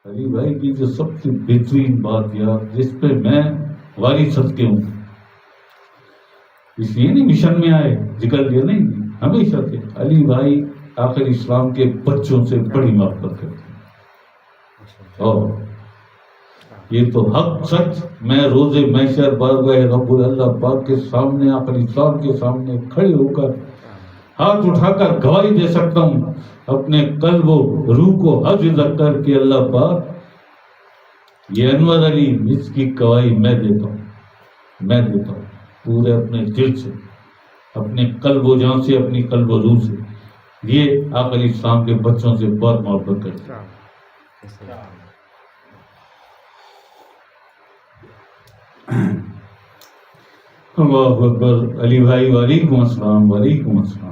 علی بھائی کی جو سب سے بہترین بات یار جس پہ میں واری صدقے ہوں، اس لیے نہیں مشن میں آئے ذکر لیا نہیں، ہمیشہ سے علی بھائی آخر اسلام کے بچوں سے بڑی محبت کرتے ہیں، اور یہ تو حق سچ میں روز محشر بارگاہ رب اللہ پاک کے سامنے آخر اسلام کے سامنے کھڑے ہو کر ہاتھ اٹھا کر گواہی دے سکتا ہوں اپنے قلب و روح کو حفظ کر کے اللہ پاک یہ انور علی اس کی گواہی میں دیتا ہوں پورے اپنے دل سے، اپنے قلب و جان سے، اپنی قلب و روح سے، یہ آقا علیہ السلام کے بچوں سے بہت محبت کرتے ہیں۔ اللہ اکبر۔ علی بھائی وعلیکم السلام۔ وعلیکم السلام۔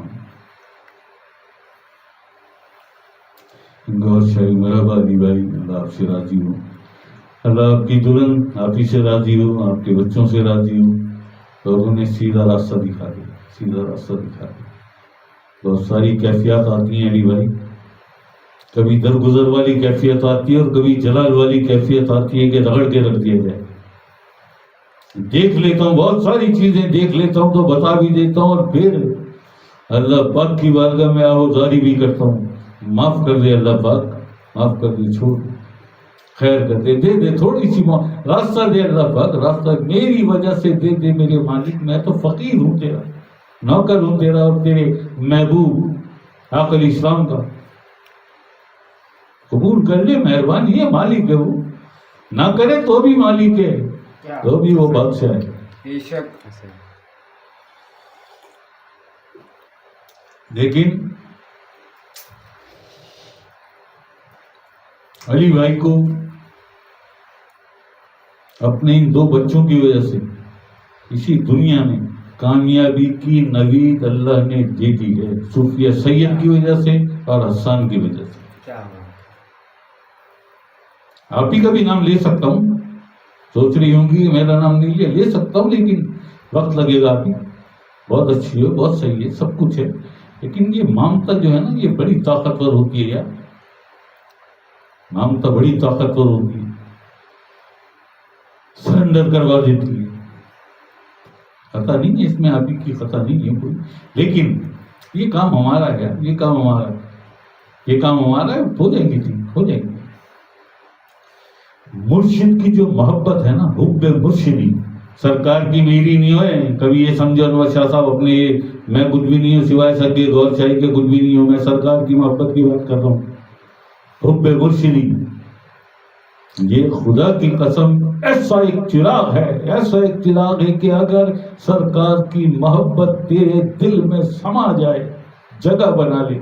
گور شاہی مرحبا علی بھائی، اللہ آپ سے راضی ہو، اللہ آپ کی دلہن آپ ہی سے راضی ہو، آپ کے بچوں سے راضی ہو، اور انہیں سیدھا راستہ دکھا دے، سیدھا راستہ دکھا دے۔ بہت ساری کیفیات آتی ہیں علی بھائی، کبھی درگزر والی کیفیت آتی ہے اور کبھی جلال والی کیفیت آتی ہے کہ رگڑ کے رکھ دیا جائے۔ دیکھ لیتا ہوں بہت ساری چیزیں، دیکھ لیتا ہوں تو بتا بھی دیتا ہوں، اور پھر اللہ پاک کی بارگاہ میں آہوازاری بھی کرتا ہوں، معاف کر دے اللہ پاک، معاف کر دے، چھوڑ خیر کر دے، دے دے تھوڑی سی راستہ دے اللہ پاک، راستہ میری وجہ سے دے دے میرے مالک، میں تو فقیر ہوں تیرا، نوکر ہوں تیرا، اور تیرے محبوب آقا علیہ السلام کا، قبول کر لے، مہربانی ہے، مالک ہے وہ، نہ کرے تو بھی مالک ہے، تو بھی وہ بادشاہ ہے۔ بے شک۔ لیکن علی بھائی کو اپنے ان دو بچوں کی وجہ سے اسی دنیا میں کامیابی کی نوید اللہ نے دے دی ہے، صوفیہ سید کی وجہ سے اور حسان کی وجہ سے۔ آپ ہی کا بھی نام لے سکتا ہوں، سوچ رہی ہوں گی میرا نام نہیں لے سکتا ہوں، لیکن وقت لگے گا، آپ ہی بہت اچھی ہے، بہت صحیح ہے، سب کچھ ہے، لیکن یہ ممتا جو ہے نا یہ بڑی طاقتور ہوتی ہے یار، ممتا بڑی طاقتور ہوتی ہے، سرنڈر کروا دیتی ہے، خطا نہیں ہے اس میں، آپ ہی کی خطا نہیں ہے کوئی، لیکن یہ کام ہمارا ہے، یہ کام ہمارا ہے، یہ کام ہمارا ہے، ہو جائیں گے ٹھیک، ہو جائیں گے۔ مرشد کی جو محبت ہے نا، حب مرشدی، سرکار کی میری نہیں ہوئے، کبھی یہ سمجھو انور شاہ صاحب اپنے میں کچھ بھی نہیں ہوں سوائے سر کے غور شاہی کے، کچھ بھی نہیں ہوں، میں سرکار کی محبت کی بات کر رہا ہوں، حب مرشدی، یہ خدا کی قسم ایسا ایک چراغ ہے، ایسا ایک چراغ ہے کہ اگر سرکار کی محبت تیرے دل میں سما جائے، جگہ بنا لے،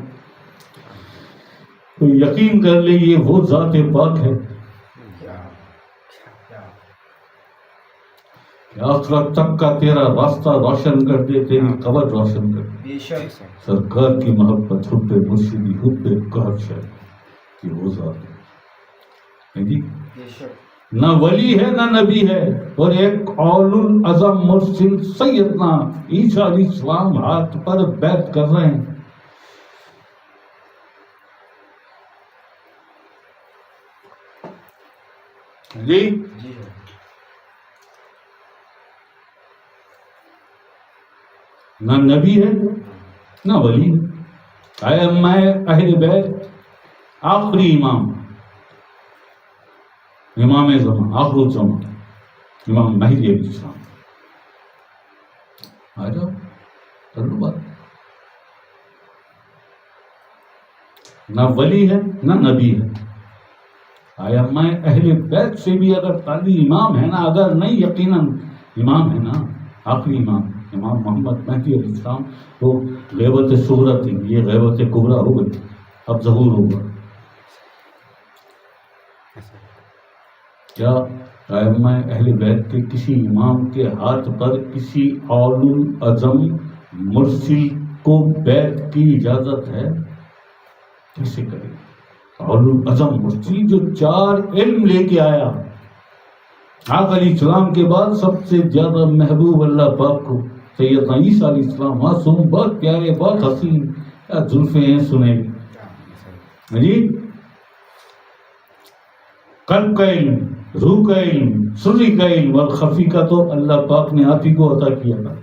تو یقین کر لے یہ وہ ذات پاک ہے کہ آخرت تک کا تیرا راستہ روشن کر دے، تیری قبر روشن کر دے۔ سرکار کی محبت، حب مرشدی، حب کہف ہے، یہ وہ ذات ہے جی، نہ ولی ہے نہ نبی ہے، اور ایک اول العظم مرسل سیدنا عیسیٰ علیہ السلام ہاتھ پر بیعت کر رہے ہیں۔ جی نہ نبی ہے نہ ولی ہے، ائمہ اہل بیت، آخری امام، امام زمان، آخر الزمان، امام مہدی علیہ السلام، آ جاؤ کر لو بات، نہ ولی ہے نہ نبی ہے، ائمہ اہل بیت سے بھی اگر تعلی امام ہے نا، اگر نہیں یقیناً امام ہے نا، آخری امام امام محمد مہدی علیہ السلام، وہ غیبت صغریٰ تھی، یہ غیبت کبریٰ ہو گئی، اب ظہور ہوگا۔ کیا ائمہ اہل بیت کے کسی امام کے ہاتھ پر کسی اول العظم مرسل کو بیعت کی اجازت ہے؟ کیسے کرے؟ اول العظم مرسل جو 4 علم لے کے آیا، آقا علیہ السلام کے بعد سب سے زیادہ محبوب اللہ پاک کو سیدنا عیسیٰ علیہ السلام، معصوم، بہت پیارے، بہت حسین، زلفیں ہیں سنہری، جی قلب کا علم، روح کا علم، سری کا علم اور خفی کا تو اللہ پاک نے آپ ہی کو عطا کیا تھا.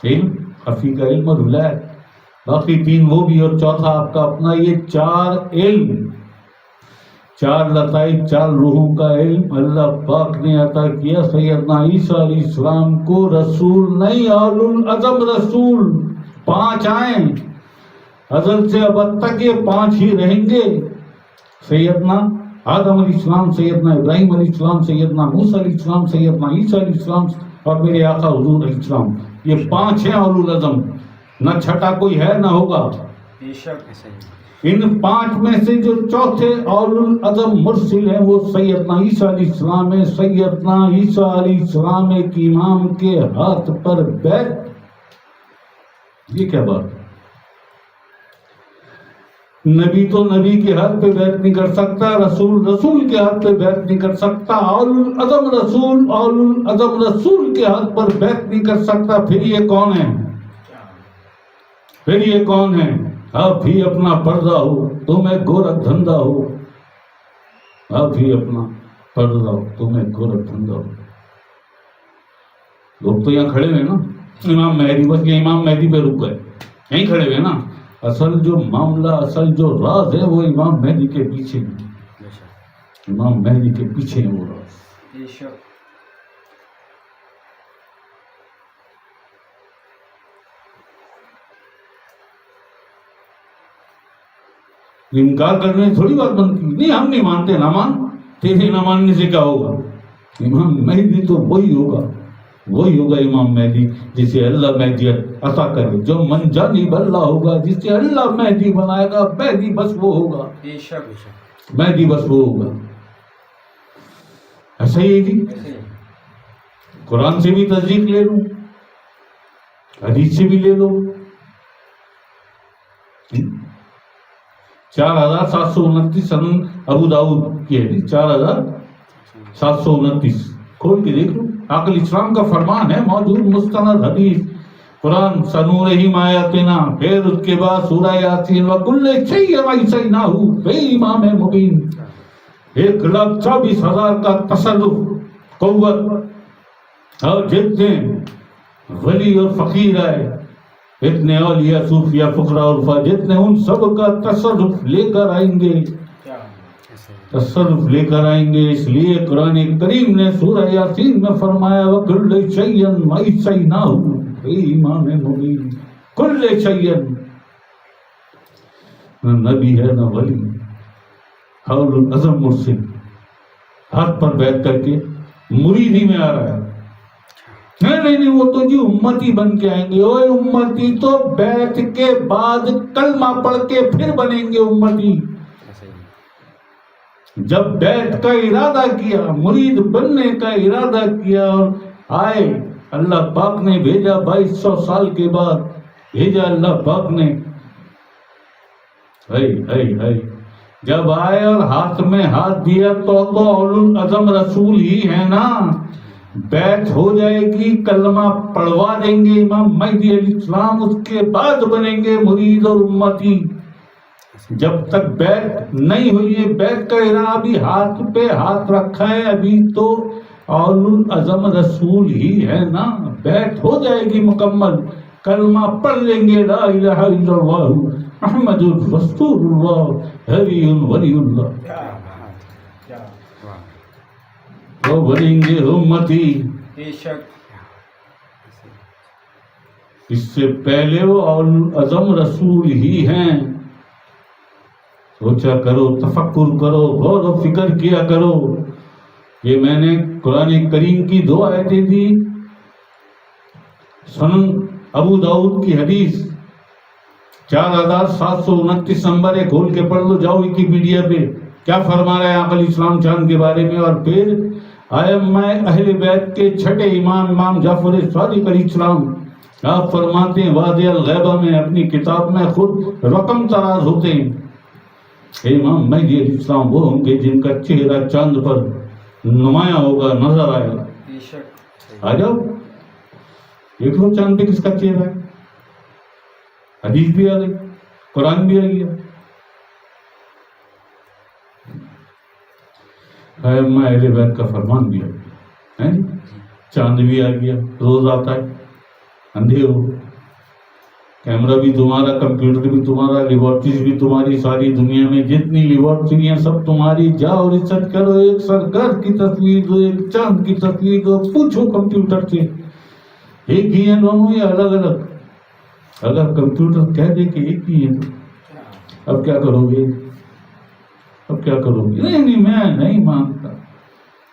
علم، خفی کا علم اور ولایت، باقی تین وہ بھی اور چوتھا آپ کا اپنا. یہ چار علم، چار لطائف، چار روحوں کا علم اللہ پاک نے عطا کیا. سیدنا عیسیٰ علیہ السلام کو رسول نہیں، اولو العزم رسول. 5 آئیں، ازل سے ابد تک یہ 5 ہی رہیں گے. سیدنا آدم علیہ السلام، سیدنا ابراہیم علیہ السلام، سیدنا موسیٰ علیہ السلام، سیدنا عیسیٰ علیہ السلام اور میرے آقا حضور علیہ السلام. یہ 5 ہیں اولو العزم، نہ چھٹا کوئی ہے نہ ہوگا. ان 5 میں سے جو چوتھے اولو العزم مرسل ہیں وہ سیدنا عیسیٰ علیہ السلام ہے. سیدنا عیسیٰ علیہ السلام ایک امام کے ہاتھ پر بیعت، یہ کیا بات ہے؟ نبی تو نبی کے ہاتھ پہ بیعت نہیں کر سکتا، رسول رسول کے ہاتھ پہ بیعت نہیں کر سکتا، اولو العزم رسول اولو العزم رسول کے ہاتھ پر بیعت نہیں کر سکتا. پھر یہ کون ہے؟ پھر یہ کون ہے؟ آپ ہی اپنا پردہ ہو، تمہیں گورکھ دھندا ہو. آپ ہی اپنا پردہ ہو، تمہیں گورکھ دھندا ہو. لوگ تو یہاں کھڑے ہوئے نا امام مہدی، بس یہ امام مہدی پہ رک گئے، یہیں کھڑے ہوئے نا. اصل جو معاملہ، اصل جو راز ہے وہ امام مہدی کے پیچھے ہے. امام مہدی کے پیچھے ہے وہ راز. انکار کرنے سے تھوڑی بات بنتی. نہیں ہم نہیں مانتے، نہ مان، تیرے نہ ماننے سے کیا ہوگا؟ امام مہدی تو وہی ہوگا، وہی ہوگا امام مہدی جسے اللہ مہدیت عطا کرے. جو من جانب اللہ ہوگا، جسے اللہ مہدی بنائے گا، مہدی بس وہ ہوگا، مہدی بس وہ ہوگا. ایسا ہی ہے جی. قرآن سے بھی تصدیق لے لو، حدیث سے بھی لے لو. 4729 سن ابو داؤد کی ہے، 4729 کھول کے دیکھ لو. عقل اسلام کا فرمان ہے، موجود مستند حدیث. قرآن سنورہم آیاتنا، پھر اس کے بعد سورہ یاسین وَكُلِّ شَيْءٍ أَحْصَيْنَاهُ فِي إِمَامٍ مُبِينٍ. 1,24,000 کا تصرف، قوت، اور جتنے ولی اور فقیر آئے، اتنے اولیاء، صوفیاء، فقراء اور جتنے، ان سب کا تصرف لے کر آئیں گے، تصرف لے کر آئیں گے. اس لیے قرآن کریم نے سورہ یاسین میں فرمایا وَكُلِّ شَيْءٍ أَحْصَيْنَاهُ فِي إِمَامٍ مُبِينٍ. کل شیء، نہ نبی ہے نہ ولی، اولو العزم مرسل ہاتھ پر بیعت کر کے مریدی میں آ رہا ہے. نہیں وہ تو جی امتی بن کے آئیں گے. اوے امتی تو بیعت کے بعد کلمہ پڑھ کے پھر بنیں گے امتی. جب بیعت کا ارادہ کیا، مرید بننے کا ارادہ کیا اور آئے، اللہ پاک نے بھیجا. 2200 سال کے بعد بھیجا اللہ پاک نے. جب آئے اور ہاتھ میں ہاتھ دیا تو اولو العزم رسول ہی ہے نا. بیعت ہو جائے گی، کلمہ پڑھوا دیں گے امام مہدی علیہ السلام، اس کے بعد بنیں گے مرید اور امتی. جب تک بیعت نہیں ہوئی ہے، بیعت کا ارادہ ابھی ہاتھ پہ ہاتھ رکھا ہے، ابھی تو اولو العزم رسول ہی ہے نا. بیعت ہو جائے گی مکمل، کلمہ پڑھ لیں گے لا الہ الا اللہ محمد رسول اللہ حبی ولی اللہ، وہ بنیں گے امتی. اس سے پہلے وہ اولو العزم رسول ہی ہیں. سوچا کرو، تفکر کرو، غور و فکر کیا کرو. یہ میں نے قرآن کریم کی 2 آیتیں دی. سنن ابو داؤد کی حدیث 4729 نمبر ہے، کھول کے پڑھ لو، جاؤ ویکیپیڈیا پہ کیا فرما رہا ہے عقل اسلام چاند کے بارے میں. اور پھر ائمہ اہل بیت کے چھٹے امام جعفر صادق علیہ السلام، آپ فرماتے ہیں واضح الغیبہ میں اپنی کتاب میں خود رقم تراز ہوتے ہیں. امام مہدی علیہ السلام وہ ہوں گے جن کا چہرہ چاند پر نمایاں ہوگا، نظر آئے گا. آ جاؤ دیکھ لو چاند پہ کس کا چہرہ ہے. حدیث بھی آ گئی، قرآن بھی آ گیا. ائمہ اہل بیت کا فرمان بھی آ گیا ہے، چاند بھی آ گیا، روز آتا ہے، اندھے ہو، کیمرہ بھی تمہارا، کمپیوٹر بھی تمہارا، لیبارٹریز بھی تمہاری، ساری دنیا میں جتنی لیبارٹری ہیں سب تمہاری، جاؤ ریسرچ کرو، ایک سرکار کی تصویر دو، ایک چاند کی تصویر دو، پوچھو کمپیوٹر سے ایک ہی ہیں دونوں یا الگ الگ؟ اگر کمپیوٹر کہہ دے کہ ایک ہی ہیں تو اب کیا کرو گے؟ اب کیا کرو گے؟ نہیں میں نہیں مانتا.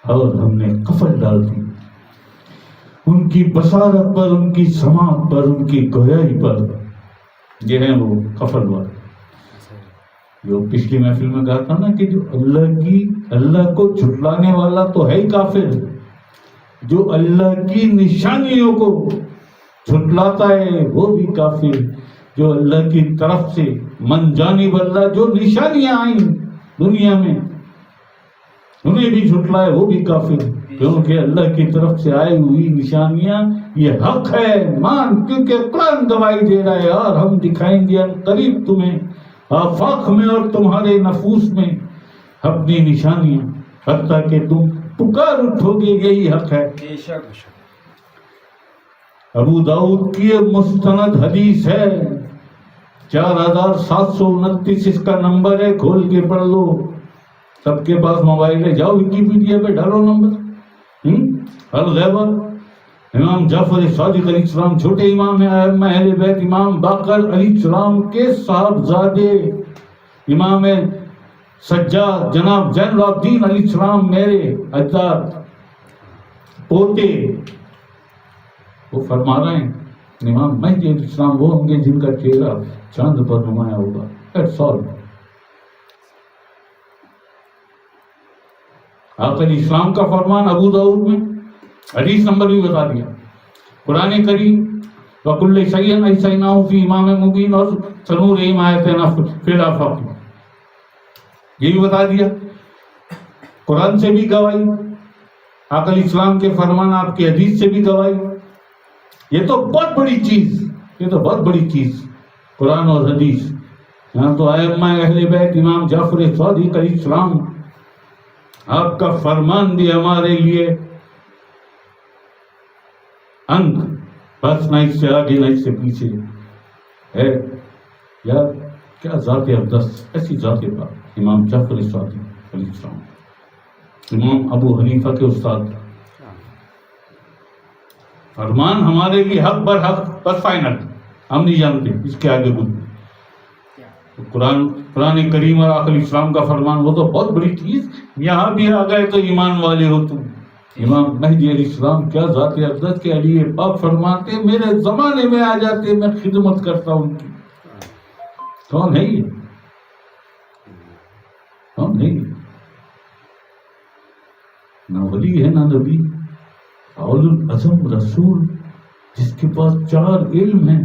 اور ہم نے کفن ڈال دی ان کی بصارت پر، ان کی سماعت پر، ان کی گویائی پر. یہ ہیں وہ کفن والے جو پچھلی محفل میں کہا تھا نا کہ جو اللہ کو جھٹلانے والا تو ہے ہی کافر، جو اللہ کی نشانیوں کو جھٹلاتا ہے وہ بھی کافر، جو اللہ کی طرف سے من جانب اللہ جو نشانیاں آئیں دنیا میں انہیں بھی جھٹلائے وہ بھی کافر، کیونکہ اللہ کی طرف سے آئی ہوئی نشانیاں یہ حق ہے، مان، کیونکہ قرآن گواہی دے رہا ہے، اور ہم دکھائیں گے قریب تمہیں آفاق میں اور تمہارے نفوس میں اپنی نشانیاں، حتیٰ کہ تم پکار اٹھو گے یہی حق ہے. ابو داؤد کی مستند حدیث ہے 4729 اس کا نمبر ہے، کھول کے پڑھ لو، سب کے پاس موبائل ہے، جاؤ ویکیپیڈیا پہ ڈالو نمبر. الغیبہ، امام جعفر صادق علیہ السلام چھوٹے امام ہیں، ائمہ اہل بیت، امام باقر علیہ السلام کے صاحبزادے، امام سجاد جناب زین العابدین علیہ السلام میرے اجداد پوتے، وہ فرما رہے ہیں امام مہدی علیہ السلام وہ ہوں گے جن کا چہرہ چاند پر نمایاں ہوگا. That's all. آقا علیہ السلام کا فرمان ابو داؤد میں، حدیث نمبر بھی بتا دیا، قرآن کریم وَكُلِّ شَيْءٍ أَحْصَيْنَاهُ فِي إِمَامٍ مُبِينٍ اور سَنُرِيهِمْ آيَاتِنَا فِي الْآفَاقِ، یہ بھی بتا دیا. قرآن سے بھی گواہی، آقا علیہ السلام کے فرمان، آپ کی حدیث سے بھی گواہی. یہ تو بہت بڑی چیز، یہ تو بہت بڑی چیز قرآن اور حدیث. یہاں تو ائمہ اہل بیت، امام جعفر صادق علیہ السلام، آپ کا فرمان بھی ہمارے لیے انگ، بس نہ اس سے آگے نہ اس سے پیچھے ہے. یار کیا ذات اقدس، ایسی ذات پاک امام جعفر صادق علیہ السلام، امام ابو حنیفہ کے استاد، فرمان ہمارے لیے حق بر حق، بس فائنل، ہم نہیں جانتے اس کے آگے کچھ. قرآن کریم اور آقا علیہ السلام کا فرمان وہ تو بہت بڑی چیز. یہاں بھی آ گئے تو ایمان والے ہو تم. امام مہدی علیہ السلام کیا ذات اقدس کے علی پاک فرماتے میرے زمانے میں آ جاتے میں خدمت کرتا ہوں ان کی. کون ہے یہ؟ کون ہے یہ؟ نہ ولی ہے نہ نبی، اول العزم رسول جس کے پاس 4 علم ہیں.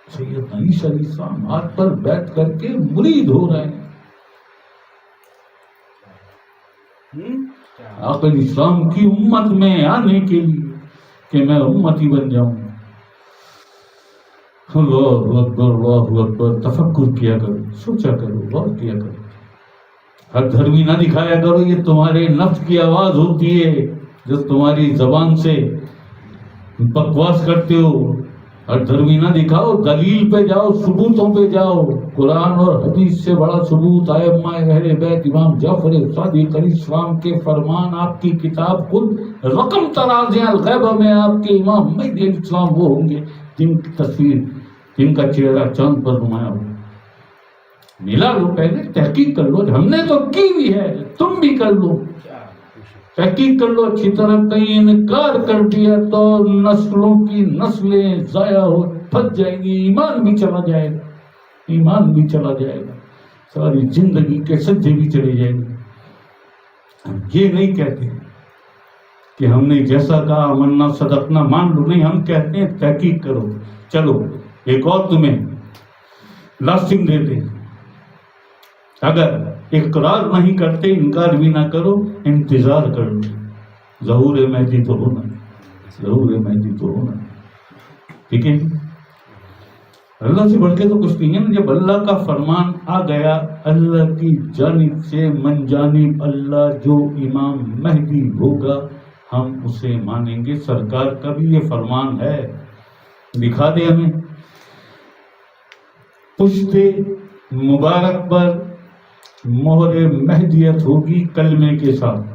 سیدنا عیسیٰ علیہ السلام ہاتھ پر بیٹھ کر کے مرید ہو رہے ہیں. آقا علیہ السلام کی امت میں آنے کے لیے کہ میں امتی بن جاؤں. اللہ اکبر، اللہ اکبر. تفکر کیا کرو، سوچا کرو، غور کیا کرو. ہر دھرمی نہ دکھایا کرو، یہ تمہارے نفس کی آواز ہوتی ہے جو تمہاری زبان سے بکواس کرتے ہو. ہر دھرمی نہ دکھاؤ، دلیل پہ جاؤ، ثبوتوں پہ جاؤ. قرآن اور حدیث سے بڑا ثبوت ائمہ اہل بیت، امام جعفر صادق علیہ السلام کے فرمان، آپ کی کتاب خود رقم ترازیاں الغیبہ میں آپ کے امام مہدی علیہ السلام وہ ہوں گے جن کی تصویر، جن کا چہرہ چاند پر نمایاں ہوگا. ملا لو، پہلے تحقیق کر لو. ہم نے تو کی بھی ہے، تم بھی کر لو، تحقیق کر لو اچھی طرح. کہیں انکار کر دیا تو نسلوں کی نسلیں ضائع ہو پھنس جائیں گی، ایمان بھی چلا جائے گا، ایمان بھی چلا جائے گا، ساری زندگی کے سجے بھی چلے جائیں گے. ہم یہ نہیں کہتے کہ ہم نے جیسا کہا مننا صدقنا مان لو، نہیں، ہم کہتے ہیں تحقیق کرو. چلو ایک اور تمہیں لاسٹنگ دیتے ہیں، اگر اقرار نہیں کرتے، انکار بھی نہ کرو، انتظار کر لو. ظہور مہدی تو ہونا، ظہور مہدی تو ہونا. ٹھیک ہے، اللہ سے بڑھ کے تو کچھ نہیں ہے نا. جب اللہ کا فرمان آ گیا اللہ کی جانب سے، من جانب اللہ جو امام مہدی ہوگا ہم اسے مانیں گے۔ سرکار کا بھی یہ فرمان ہے، دکھا دے ہمیں۔ پشت مبارک پر مہر مہدیت ہوگی کلمے کے ساتھ،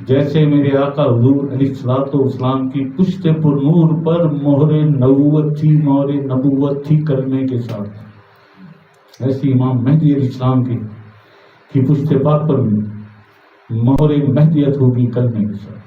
جیسے میرے آقا حضور علیہ الصلوۃ والسلام کی پشت پر نور پر مہر نبوت تھی کلمے کے ساتھ، ایسی امام مہدی علیہ السلام کی پشت پاک پر مہر مہدیت ہوگی کلمے کے ساتھ۔